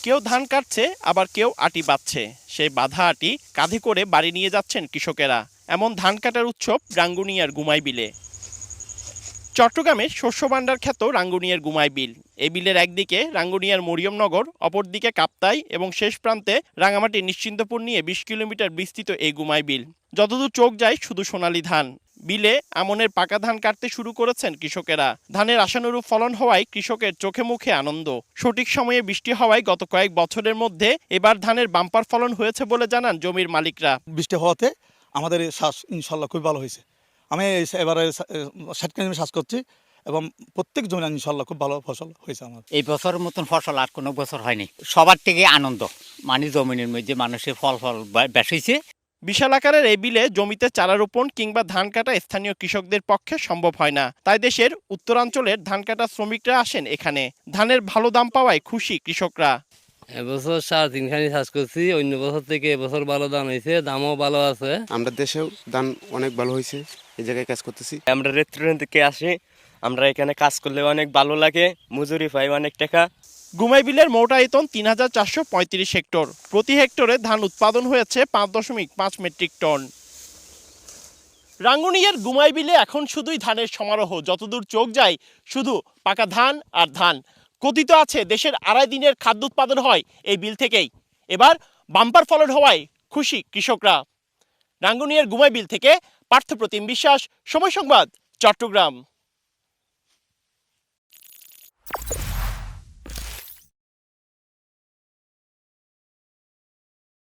কেউ ধান কাটছে, আবার কেউ আটি বাঁধছে। সেই বাঁধা আটি কাঁধে করে বাড়ি নিয়ে যাচ্ছেন কৃষকেরা। এমন ধান কাটার উৎসব রাঙ্গুনিয়ার গুমাই বিলে। চট্টগ্রামের শস্য ভাণ্ডার খ্যাত রাঙ্গুনিয়ার গুমাই বিল। এই বিলের একদিকে রাঙ্গুনিয়ার মরিয়মনগর, অপরদিকে কাপ্তাই এবং শেষ প্রান্তে রাঙামাটির নিশ্চিন্তপুর নিয়ে ২০ কিলোমিটার বিস্তৃত এই গুমাই বিল। যতদূর চোখ যায় শুধু সোনালী ধান। বিলে আমনের পাকা ধান কাটতে শুরু করেছেন কৃষকেরা। ধানের আশানুরূপ ফলন হওয়ায় কৃষকের চোখে মুখে আনন্দ। সঠিক সময়ে বৃষ্টি হওয়ায় গত কয়েক বছরের মধ্যে এবার ধানের বাম্পার ফলন হয়েছে বলে জানান জমির মালিকরা। বৃষ্টি হওয়াতে আমাদের শ্বাস ইনশাল্লাহ খুব ভালো হয়েছে। আমি এবারে 60 কেজি শ্বাস করছি এবং প্রত্যেক জমি ইনশাল্লাহ খুব ভালো ফসল হয়েছে আমার। এই বছরের মতন ফসল আর কোনো বছর হয়নি। সবার থেকে আনন্দ, মানে জমিনের মধ্যে মানুষের ফল বেশ হয়েছে। বিশাল আকারের এই বিলে জমিতে চারা রোপণ কিংবা ধান কাটা স্থানীয় কৃষকদের পক্ষে সম্ভব হয় না। তাই দেশের উত্তরাঞ্চলের ধান কাটা শ্রমিকরা আসেন এখানে। ধানের ভালো দাম পাওয়ায় খুশি কৃষকরা। এবছর 3.5 খানি চাষ করছি, অন্য বছর থেকে এবছর ভালো দাম হয়েছে, দামও ভালো আছে। আমরা দেশেও ধান অনেক ভালো হয়েছে, এই জায়গায় কাজ করতেছি। আমরা রেস্টুরেন্ট থেকে আসি, আমরা এখানে কাজ করলে অনেক ভালো লাগে, মজুরি পাই অনেক টাকা। গুমাই বিলের মোট আয়তন ৩,৪৩৫ হেক্টর। প্রতি হেক্টরে ধান উৎপাদন হয়েছে ৫.৫ মেট্রিক টন। রাঙ্গুনিয়ার গুমাই বিলে এখন শুধুই ধানের সমারোহ। যতদূর চোখ যায় শুধু পাকা ধান আর ধান। কথিত আছে দেশের ২.৫ দিনের খাদ্য উৎপাদন হয় এই বিল থেকেই। এবার বাম্পার ফলন হওয়ায় খুশি কৃষকরা। রাঙ্গুনিয়ার গুমাই বিল থেকে পার্থপ্রতিম বিশ্বাস, সময় সংবাদ, চট্টগ্রাম।